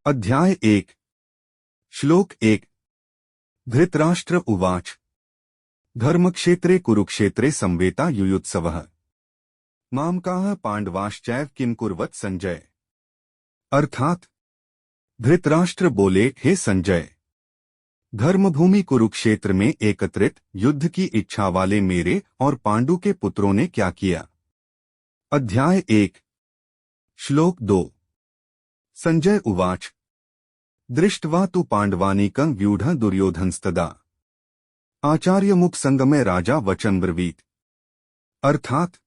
अध्याय 1 श्लोक 1 धृतराष्ट्र उवाच धर्मक्षेत्रे कुरुक्षेत्रे संवेता युयुत्सवः मामकाः पांडवाश्चैव किम कुर्वत संजय। अर्थात धृतराष्ट्र बोले, हे संजय, धर्मभूमि कुरुक्षेत्र में एकत्रित युद्ध की इच्छा वाले मेरे और पांडु के पुत्रों ने क्या किया। अध्याय 1 श्लोक 2 संजय उवाच दृष्ट्वा तु पांडवानीकं व्यूढ़ दुर्योधनस्तदा आचार्यमुख संगमे राजा वचन ब्रवीत। अर्थात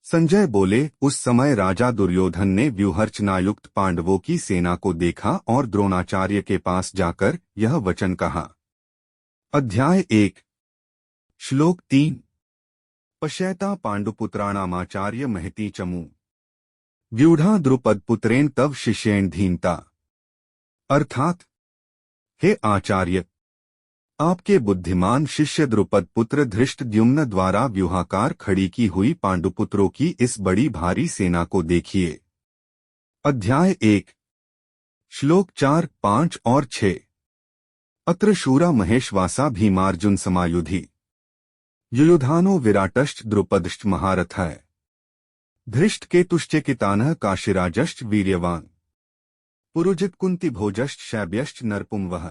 संजय बोले, उस समय राजा दुर्योधन ने व्यूहर्चनायुक्त पांडवों की सेना को देखा और द्रोणाचार्य के पास जाकर यह वचन कहा। अध्याय 1 श्लोक 3 पश्यता पांडुपुत्राणामाचार्य महती चमू व्यूढ़ा द्रुपदपुत्रेण तव शिष्येण धीनता। अर्थात हे आचार्य, आपके बुद्धिमान शिष्य द्रुपद पुत्र धृष्टद्युम्न द्वारा व्यूहाकार खड़ी की हुई पांडुपुत्रों की इस बड़ी भारी सेना को देखिए। अध्याय 1 श्लोक 4, 5 और 6 अत्र शूरा महेशवासा भीमार्जुन समायुधि युयुधानो विराटश्च द्रुपदश्च महारथः धृष्ट केतुश्चेकितानः काशिराजश्च वीर्यवान् पुरुजित कुंती भोजश्च शैब्यश्च नरपुंवः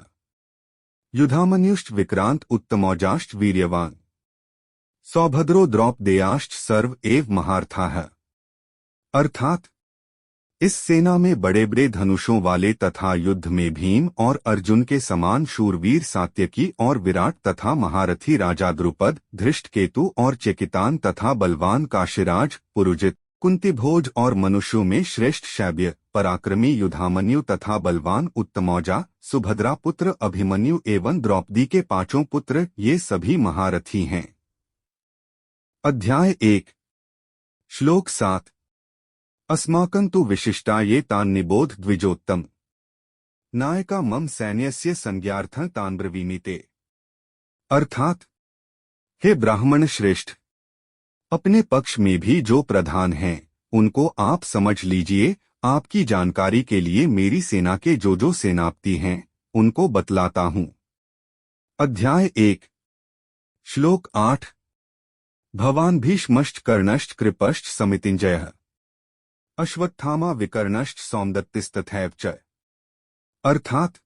युधामन्युश्च विक्रांत उत्तमौजाश्च वीर्यवान् सौभद्रो द्रौपदेयाश्च सर्व एव महारथाः। अर्थात इस सेना में बड़े बड़े धनुषों वाले तथा युद्ध में भीम और अर्जुन के समान शूरवीर सात्यकी और विराट तथा महारथी राजा द्रुपद, धृष्टकेतु और चेकितान तथा बलवान काशिराज, पुरुजित, कुंतीभोज और मनुष्यों में श्रेष्ठ शैब्य, पराक्रमी युधामन्यु तथा बलवान उत्तमौजा, सुभद्रा पुत्र अभिमन्यु एवं द्रौपदी के पांचों पुत्र, ये सभी महारथी हैं। अध्याय 1 श्लोक 7 अस्माकं तु विशिष्टा ये तान् निबोध द्विजोत्तम नायका मम सैन्यस्य संज्ञार्थं तान् ब्रवीमीते। अर्थात हे ब्राह्मण श्रेष्ठ, अपने पक्ष में भी जो प्रधान हैं उनको आप समझ लीजिए। आपकी जानकारी के लिए मेरी सेना के जो सेनापति हैं उनको बतलाता हूं। अध्याय 1 श्लोक 8 भवान भीष्मश्च कर्णश्च कृपश्च समितिञ्जयः अश्वत्थामा विकर्णश्च सौमदत्तिस्तथैव च। अर्थात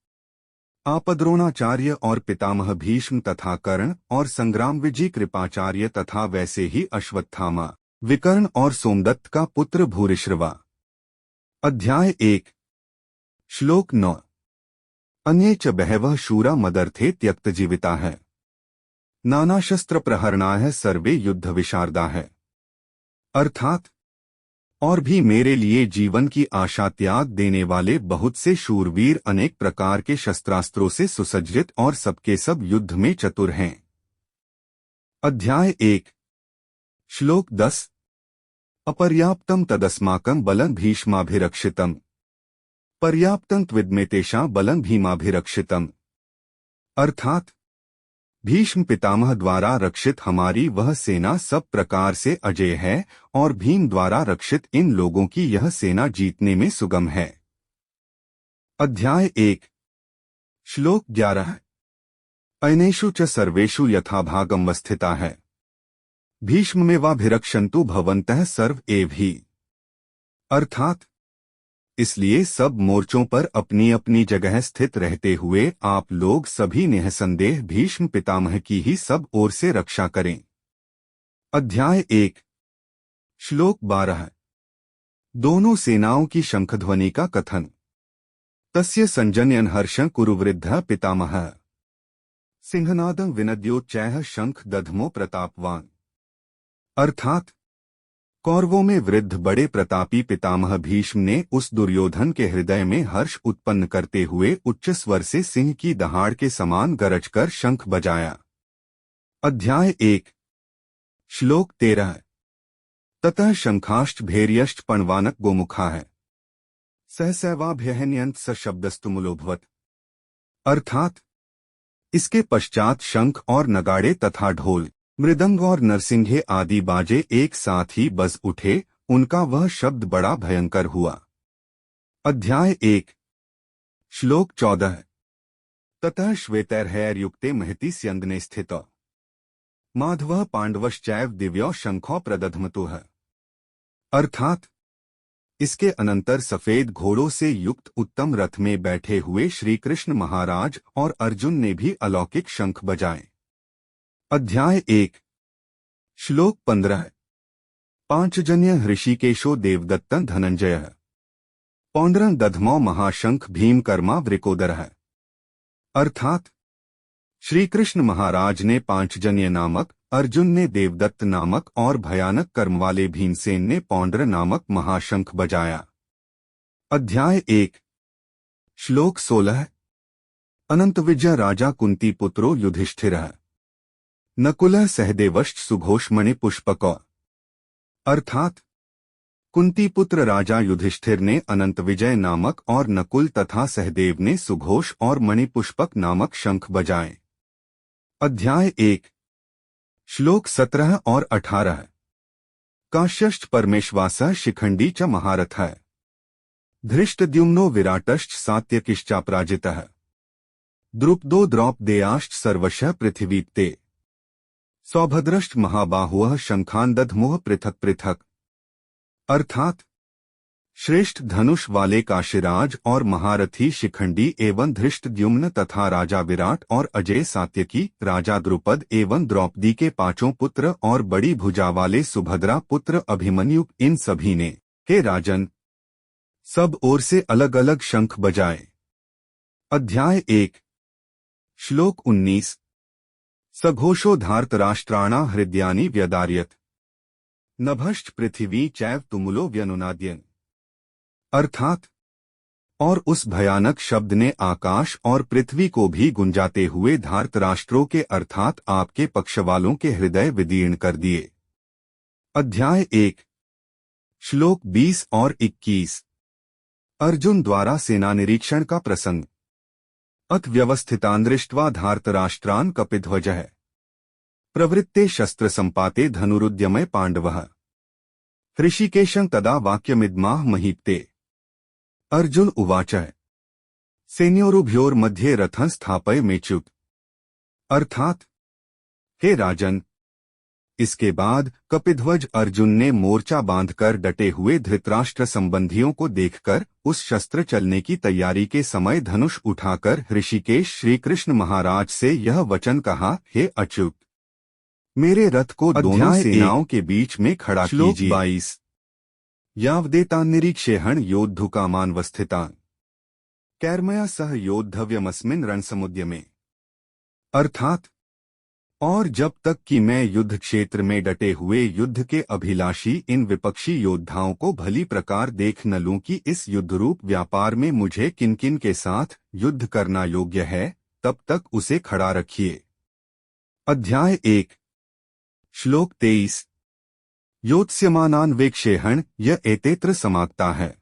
आप द्रोणाचार्य और पितामह भीष्म तथा कर्ण और संग्राम विजय कृपाचार्य तथा वैसे ही अश्वत्थामा, विकर्ण और सोमदत्त का पुत्र भूरिश्रवा। अध्याय 1 श्लोक 9 अन्ये च बहवः शूरा मदर्थे त्यक्तजीविताः नाना शस्त्र प्रहरणाः सर्वे युद्ध विशारदाः। अर्थात और भी मेरे लिए जीवन की आशा त्याग देने वाले बहुत से शूरवीर अनेक प्रकार के शस्त्रास्त्रों से सुसज्जित और सबके सब युद्ध में चतुर हैं। अध्याय 1 श्लोक 10 अपर्याप्तम तदस्माकं बलं भीष्माभिरक्षितम् पर्याप्तं त्विद्मेतेषां बलं भीमाभिरक्षितम्। अर्थात भीष्म पितामह द्वारा रक्षित हमारी वह सेना सब प्रकार से अजेय है और भीम द्वारा रक्षित इन लोगों की यह सेना जीतने में सुगम है। अध्याय 1 श्लोक 11 अनेषु च सर्वेषु यथाभागं वस्थिताः भीष्ममेवाभिरक्षन्तु भवन्तः सर्व एव हि। अर्थात इसलिए सब मोर्चों पर अपनी अपनी जगह स्थित रहते हुए आप लोग सभी निःसंदेह भीष्म पितामह की ही सब ओर से रक्षा करें। अध्याय 1 श्लोक 12 दोनों सेनाओं की शंखध्वनि का कथन तस्य संजन्यन हर्षं कुरुवृद्धः पितामहः सिंहनादं विनद्योच्चैः शंख दधमो प्रतापवान। अर्थात कौरवों में वृद्ध बड़े प्रतापी पितामह भीष्म ने उस दुर्योधन के हृदय में हर्ष उत्पन्न करते हुए उच्च स्वर से सिंह की दहाड़ के समान गरजकर शंख बजाया। अध्याय 1 श्लोक 13 ततः शंखाश्च भैर्यश्च पणवानक गोमुखाः सहसैवाभ्यहन्यन्त सशब्दस्तुमुलोभवत्। अर्थात इसके पश्चात शंख और नगाड़े तथा ढोल, मृदंग और नरसिंघे आदि बाजे एक साथ ही बज उठे, उनका वह शब्द बड़ा भयंकर हुआ। अध्याय 1 श्लोक 14। ततः श्वेतैर्हैर्युक्ते महति स्यन्दने स्थितौ माधवः पांडवश्चैव दिव्यो शंखो प्रदध्मतुः। अर्थात इसके अनंतर सफेद घोड़ों से युक्त उत्तम रथ में बैठे हुए श्री कृष्ण महाराज और अर्जुन ने भी अलौकिक शंख बजाए। अध्याय 1 श्लोक 15। पांचजन्य ऋषिकेशो देवदत्तं धनंजयः पौंड्रं दधमो महाशंख भीमकर्मा वृकोदरः। अर्थात श्री कृष्ण महाराज ने पांचजन्य नामक, अर्जुन ने देवदत्त नामक और भयानक कर्म वाले भीमसेन ने पौंड्र नामक महाशंख बजाया। अध्याय 1 श्लोक 16। अनंत विजय राजा कुंती पुत्रो युधिष्ठिरः नकुलः सहदेवश्च सुघोषमणि पुष्पकौ। अर्थात कुंती पुत्र राजा युधिष्ठिर ने अनंत विजय नामक और नकुल तथा सहदेव ने सुघोष और मणिपुष्पक नामक शंख बजाए। अध्याय 1 श्लोक 17 और 18। काश्यश्च परमेश्वासः शिखंडी च महारथः धृष्टद्युम्नो विराटश्च सात्यकिश्चापराजितः द्रुपदो द्रौपदेयाश्च सर्वशः पृथिवीप्ते सौभद्रश्च महाबाहुः शंखान् दध्मुः पृथक पृथक। अर्थात श्रेष्ठ धनुष वाले काशीराज और महारथी शिखंडी एवं धृष्टद्युम्न तथा राजा विराट और अजय सात्यकी, राजा द्रुपद एवं द्रौपदी के पांचों पुत्र और बड़ी भुजा वाले सुभद्रा पुत्र अभिमन्यु, इन सभी ने, हे राजन, सब ओर से अलग अलग शंख बजाए। अध्याय 1 श्लोक 19। सघोषो धार्तराष्ट्राणा हृदयानि व्यदार्यत नभश्च पृथिवी चैव तुमुलो व्यनुनाद्यन्। अर्थात और उस भयानक शब्द ने आकाश और पृथ्वी को भी गुंजाते हुए धार्तराष्ट्रों के अर्थात आपके पक्ष वालों के हृदय विदीर्ण कर दिए। अध्याय 1 श्लोक 20 और 21। अर्जुन द्वारा सेना निरीक्षण का प्रसंग। अथ व्यवस्थितान् दृष्ट्वा धार्तराष्ट्रान् कपिध्वजः प्रवृत्ते शस्त्र संपाते धनुरुद्यमे पांडवः ऋषिकेशं तदा वाक्यमिदमाह महीप्ते। अर्जुन उवाच सेनयोरुभयोर्मध्ये रथं स्थापयमेच्युत। अर्थात हे राजन, इसके बाद कपिध्वज अर्जुन ने मोर्चा बांधकर डटे हुए धृतराष्ट्र संबंधियों को देखकर उस शस्त्र चलने की तैयारी के समय धनुष उठाकर ऋषिकेश श्री कृष्ण महाराज से यह वचन कहा, हे अच्युत, मेरे रथ को दोनों सेनाओं के बीच में खड़ा कीजिए। 22। यावदेतान् निरीक्षेहण योद्धुकामानवस्थितान् कैर्मया सह योद्धव्यमस्मिन् रणसमुद्यमे। अर्थात और जब तक कि मैं युद्ध क्षेत्र में डटे हुए युद्ध के अभिलाषी इन विपक्षी योद्धाओं को भली प्रकार देख न लूं कि इस युद्धरूप व्यापार में मुझे किन किन के साथ युद्ध करना योग्य है, तब तक उसे खड़ा रखिए। अध्याय 1 श्लोक 23। योत्स्यमानान् वेक्षेहण य एतेत्र समाप्ता है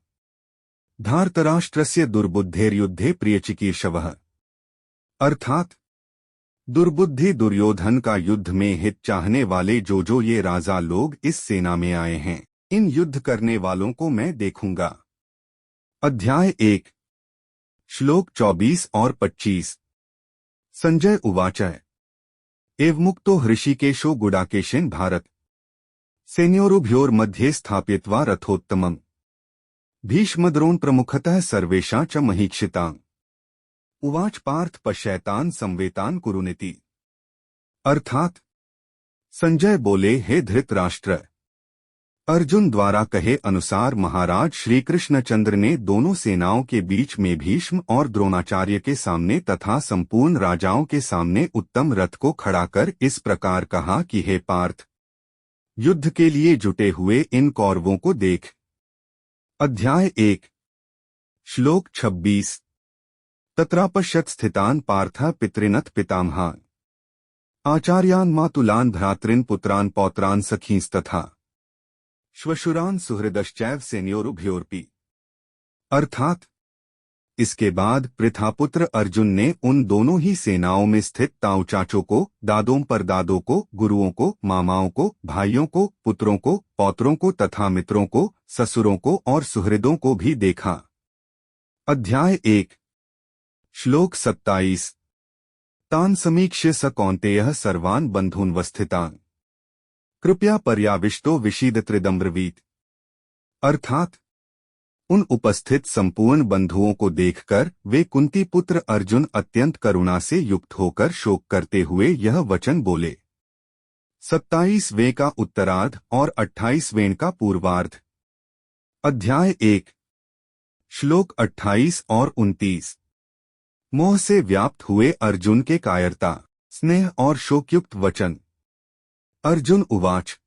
धार्तराष्ट्रस्य दुर्बुद्धेर्युद्धे प्रियचिकीर्षवः। अर्थात दुर्बुद्धि दुर्योधन का युद्ध में हित चाहने वाले जो ये राजा लोग इस सेना में आए हैं, इन युद्ध करने वालों को मैं देखूंगा। अध्याय 1 श्लोक 24 और 25। संजय उवाच एवमुक्तो ऋषिकेशो गुडाकेशेन भारत सेनयोरुभयोर्मध्ये स्थापयित्वा रथोत्तमम् भीष्मद्रोण प्रमुखतः सर्वेषां च महीक्षिताम् उवाच पार्थ पश्यैतान् संवेतान् कुरुनिति। अर्थात संजय बोले, हे धृतराष्ट्र, अर्जुन द्वारा कहे अनुसार महाराज श्री कृष्णचंद्र ने दोनों सेनाओं के बीच में भीष्म और द्रोणाचार्य के सामने तथा संपूर्ण राजाओं के सामने उत्तम रथ को खड़ा कर इस प्रकार कहा कि हे पार्थ, युद्ध के लिए जुटे हुए इन कौरवों को देख। अध्याय 1 श्लोक 26। तत्रापश्यत् स्थितान् पार्थः पितॄनथ पितामहान् आचार्यान् मातुलान् भ्रातॄन् पुत्रान् पौत्रान् सखींस्तथा श्वशुरान् सुहृदश्चैव सेनयोरुभयोरपि। अर्थात इसके बाद प्रथापुत्र अर्जुन ने उन दोनों ही सेनाओं में स्थित ताऊ चाचों को, दादों परदादों को, गुरुओं को, मामाओं को, भाइयों को, पुत्रों को, पौत्रों को तथा मित्रों को, ससुरों को और सुहृदों को भी देखा। अध्याय 1 श्लोक 27। तान् समीक्ष्य स कौन्तेयः सर्वान् बन्धून्वस्थितान् कृपया पर्याविष्टो विषीदत्रिदम्ब्रवीत। अर्थात उन उपस्थित संपूर्ण बंधुओं को देखकर वे कुंती पुत्र अर्जुन अत्यंत करुणा से युक्त होकर शोक करते हुए यह वचन बोले। 27वें का उत्तरार्ध और 28वें का पूर्वार्ध। अध्याय 1। श्लोक 28 और 29। मोह से व्याप्त हुए अर्जुन के कायरता, स्नेह और शोकयुक्त वचन। अर्जुन उवाच।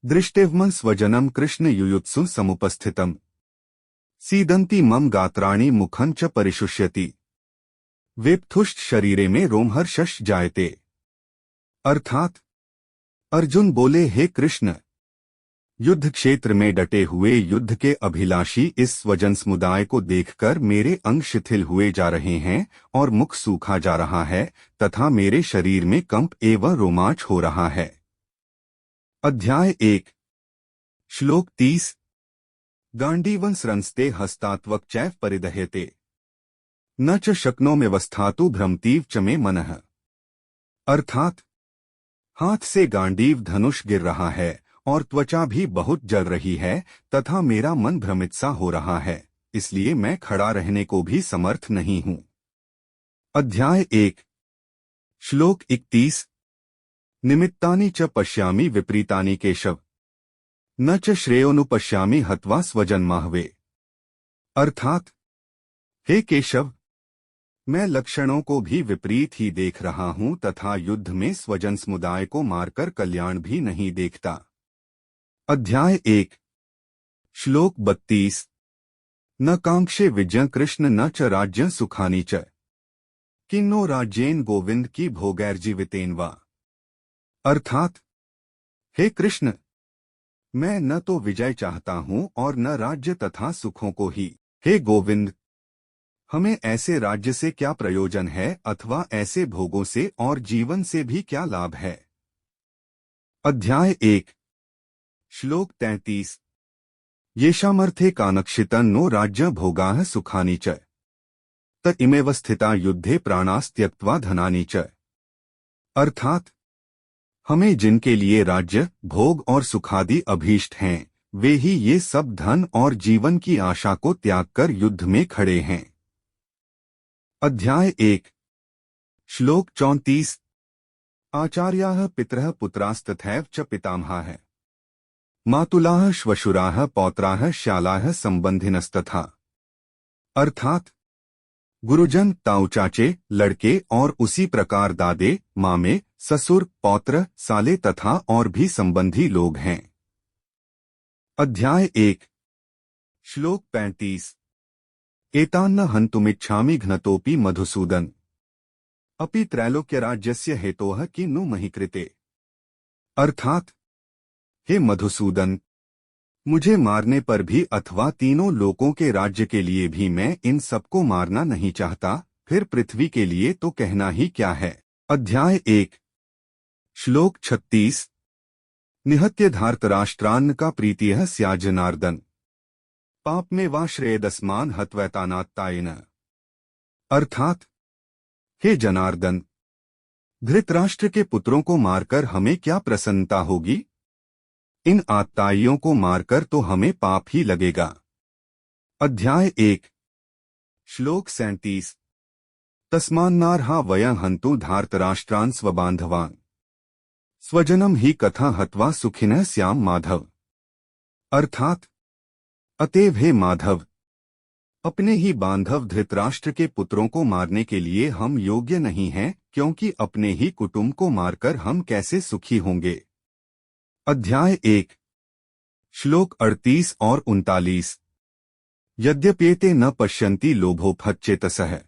दृष्टिवमं स्वजनम कृष्ण युयुत्सु समुपस्थितम् सीदन्ति मम गात्राणि मुखं च परिशुष्यति वेप्थुश्च शरीरे में रोमहर्षश्च जायते। अर्थात अर्जुन बोले, हे कृष्ण, युद्ध क्षेत्र में डटे हुए युद्ध के अभिलाषी इस स्वजन समुदाय को देखकर मेरे अंग शिथिल हुए जा रहे हैं और मुख सूखा जा रहा है तथा मेरे शरीर में कंप एवं रोमांच हो रहा है। अध्याय 1। श्लोक 30। गांडीवं स्रंस्ते हस्तात्वक चैव परिदह्यते न च शक्नोम्यवस्थातु भ्रमतीव च मे मनः। अर्थात हाथ से गांडीव धनुष गिर रहा है और त्वचा भी बहुत जल रही है तथा मेरा मन भ्रमित सा हो रहा है, इसलिए मैं खड़ा रहने को भी समर्थ नहीं हूं। अध्याय 1। श्लोक 31। निमित्तानि च पश्यामि विपरीतानि केशव न च श्रेयोनुपश्यामि हत्वा स्वजन्माहवे। अर्थात हे केशव, मैं लक्षणों को भी विपरीत ही देख रहा हूं तथा युद्ध में स्वजन समुदाय को मारकर कल्याण भी नहीं देखता। अध्याय 1। श्लोक 32। न कांक्षे विजय कृष्ण न च राज्य सुखानि च किन्नो राज्येन गोविंद की भोगैर्जीवितेन वा। अर्थात हे कृष्ण, मैं न तो विजय चाहता हूं और न राज्य तथा सुखों को ही। हे गोविंद, हमें ऐसे राज्य से क्या प्रयोजन है अथवा ऐसे भोगों से और जीवन से भी क्या लाभ है। अध्याय 1। श्लोक 33। येषामर्थे कानक्षितं नो राज्य भोगाः सुखानि च त इमेव स्थिता युद्धे प्राणास्त्यक्त्वा धनानि च। अर्थात हमें जिनके लिए राज्य, भोग और सुखादि अभीष्ट हैं, वे ही ये सब धन और जीवन की आशा को त्याग कर युद्ध में खड़े हैं। अध्याय 1। श्लोक 34। आचार्याः पितरः पुत्रास्तथैव च पितामहाः मातुलाः श्वशुराः पौत्राः श्यालाः संबंधिनस्तथा। अर्थात गुरुजन, ताऊ चाचे, लड़के और उसी प्रकार दादे, मामे, ससुर, पौत्र, साले तथा और भी संबंधी लोग हैं। अध्याय 1। श्लोक 35। एतान्न हन्तुमिच्छामि घ्नतोऽपि मधुसूदन अपि त्रैलोक्यराज्यस्य हेतोः किन्नु महि कृते। अर्थात हे मधुसूदन, मुझे मारने पर भी अथवा तीनों लोकों के राज्य के लिए भी मैं इन सबको मारना नहीं चाहता, फिर पृथ्वी के लिए तो कहना ही क्या है। अध्याय 1। श्लोक 36। निहत्य धार्तराष्ट्रान्न का प्रीतियः स्यात् जनार्दन पाप में वा श्रेयदस्मान हत्वैतानात्तायेन। अर्थात हे जनार्दन, धृतराष्ट्र के पुत्रों को मारकर हमें क्या प्रसन्नता होगी, इन आत्ताइयों को मारकर तो हमें पाप ही लगेगा। अध्याय 1। श्लोक 37। तस्मान्नार्हा वयं हन्तु धार्तराष्ट्रान् स्वबान्धवान् स्वजनम ही कथा हत्वा सुखिनः स्याम माधव। अर्थात अतएव हे माधव, अपने ही बांधव धृतराष्ट्र के पुत्रों को मारने के लिए हम योग्य नहीं हैं, क्योंकि अपने ही कुटुंब को मारकर हम कैसे सुखी होंगे। अध्याय 1। श्लोक 38 और 39। यद्यप्येते न पश्यन्ति लोभोपहतचेतसः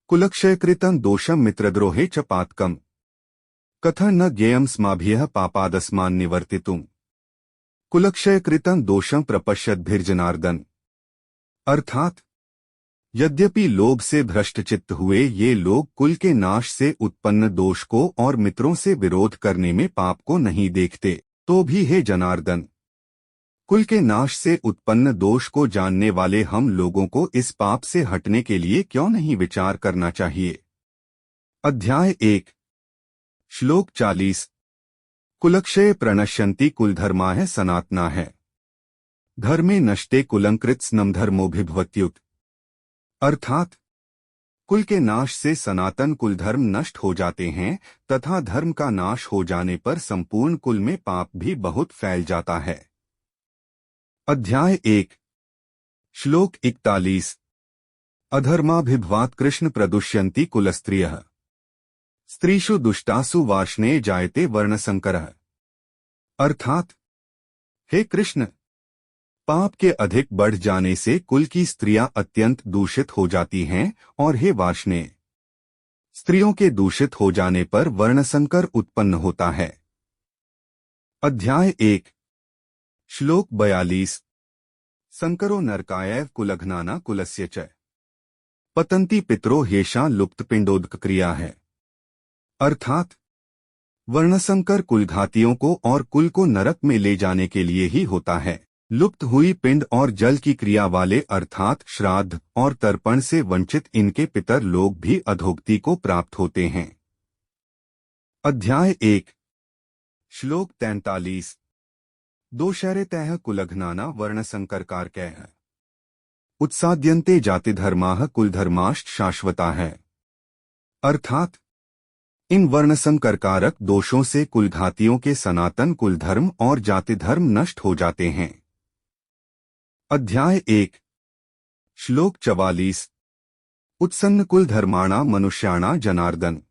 कुलक्षयकृतं दोषं मित्रद्रोहे च पातकम् कथं न ज्ञेयं स्माभिः पापादस्मान् निवर्तितुम् कुलक्षयकृतं दोषं प्रपश्यद्भिर्जनार्दन। अर्थात यद्यपि लोभ से भ्रष्टचित्त हुए ये लोग कुल के नाश से उत्पन्न दोष को और मित्रों से विरोध करने में पाप को नहीं देखते, तो भी हे जनार्दन, कुल के नाश से उत्पन्न दोष को जानने वाले हम लोगों को इस पाप से हटने के लिए क्यों नहीं विचार करना चाहिए। अध्याय 1 श्लोक 40 कुलक्षय प्रणश्यन्ति कुलधर्माः सनातनाः धर्मे नष्टे कुलंकृत स्नम धर्मोभिभवत्युत। अर्थात कुल के नाश से सनातन कुल धर्म नष्ट हो जाते हैं तथा धर्म का नाश हो जाने पर संपूर्ण कुल में पाप भी बहुत फैल जाता है। अध्याय 1 श्लोक 41 अधर्माभिभवात् कृष्ण प्रदुष्यन्ति कुलस्त्रियः स्त्रीषु दुष्टासु वार्ष्णे जायते वर्णसंकरः। अर्थात हे कृष्ण, पाप के अधिक बढ़ जाने से कुल की स्त्रियां अत्यंत दूषित हो जाती हैं और हे वार्ष्णे, स्त्रियों के दूषित हो जाने पर वर्णसंकर उत्पन्न होता है। अध्याय 1 श्लोक 42 संकरो नरकायैव कुलघ्नाना कुलस्य च पतंती पितरो हेषा लुप्त पिंडोदक क्रिया है। अर्थात वर्णसंकर कुलघातियों को और कुल को नरक में ले जाने के लिए ही होता है। लुप्त हुई पिंड और जल की क्रिया वाले अर्थात श्राद्ध और तर्पण से वंचित इनके पितर लोग भी अधोगति को प्राप्त होते हैं। अध्याय 1 श्लोक 43 दोषैरेतैः कुलघ्नाना वर्णसंकरकारकैः उत्साद्यन्ते जातिधर्माः कुलधर्माश्च शाश्वताः। अर्थात इन वर्णसंकरकारक दोषों से कुलघातियों के सनातन कुलधर्म और जातिधर्म नष्ट हो जाते हैं। अध्याय 1 श्लोक 44 उत्सन्न कुलधर्माणा मनुष्याणा जनार्दन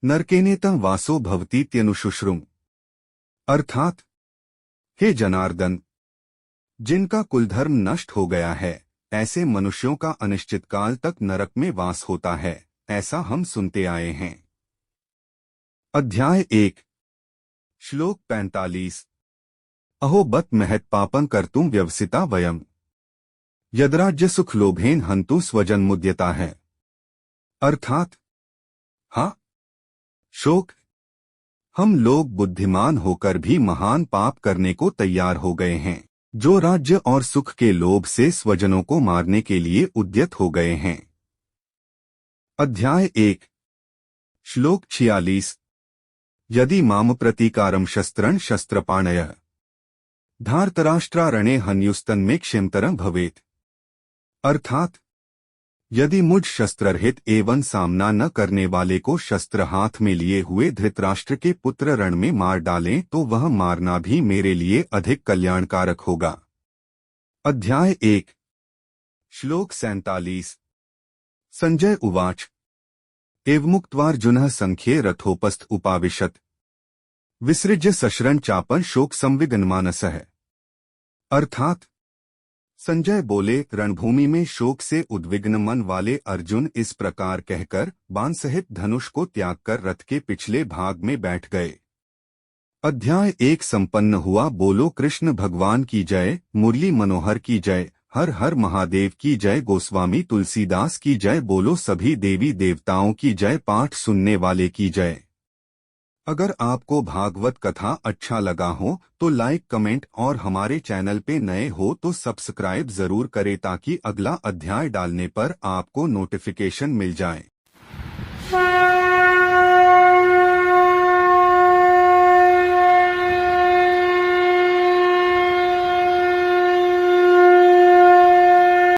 नरकेनेतं वासो भवतीत्यनुशुश्रुम। अर्थात हे जनार्दन, जिनका कुलधर्म नष्ट हो गया है ऐसे मनुष्यों का अनिश्चित काल तक नरक में वास होता है, ऐसा हम सुनते आए हैं। अध्याय 1 श्लोक 45 अहो बत महत् पापं कर्तुं व्यवसिता वयम् यद्राज्य सुख लोभेन हन्तु स्वजन मुद्यता है। अर्थात हाँ शोक, हम लोग बुद्धिमान होकर भी महान पाप करने को तैयार हो गए हैं, जो राज्य और सुख के लोभ से स्वजनों को मारने के लिए उद्यत हो गए हैं। अध्याय 1 श्लोक 46 यदि माम प्रतीकारम शस्त्रं शस्त्रपाणयः धार्तराष्ट्रारणे हन्युस्तन्मे क्षिमतरं भवेत्। अर्थात यदि मुझ शस्त्ररहित एवं सामना न करने वाले को शस्त्र हाथ में लिए हुए धृतराष्ट्र के पुत्र रण में मार डालें तो वह मारना भी मेरे लिए अधिक कल्याणकारक होगा। अध्याय 1 श्लोक 47 संजय उवाच एवमुक्त्वार्जुनः संख्ये रथोपस्थ उपाविशत् विसृज्य सशरं चापं शोक संविघ्नमानसः। अर्थात संजय बोले, रणभूमि में शोक से उद्विग्न मन वाले अर्जुन इस प्रकार कहकर बाण सहित धनुष को त्याग कर रथ के पिछले भाग में बैठ गए। अध्याय 1 संपन्न हुआ। बोलो कृष्ण भगवान की जय, मुरली मनोहर की जय, हर हर महादेव की जय, गोस्वामी तुलसीदास की जय, बोलो सभी देवी देवताओं की जय, पाठ सुनने वाले की जय। अगर आपको भागवत कथा अच्छा लगा हो तो लाइक कमेंट और हमारे चैनल पे नए हो तो सब्सक्राइब जरूर करें ताकि अगला अध्याय डालने पर आपको नोटिफिकेशन मिल जाए।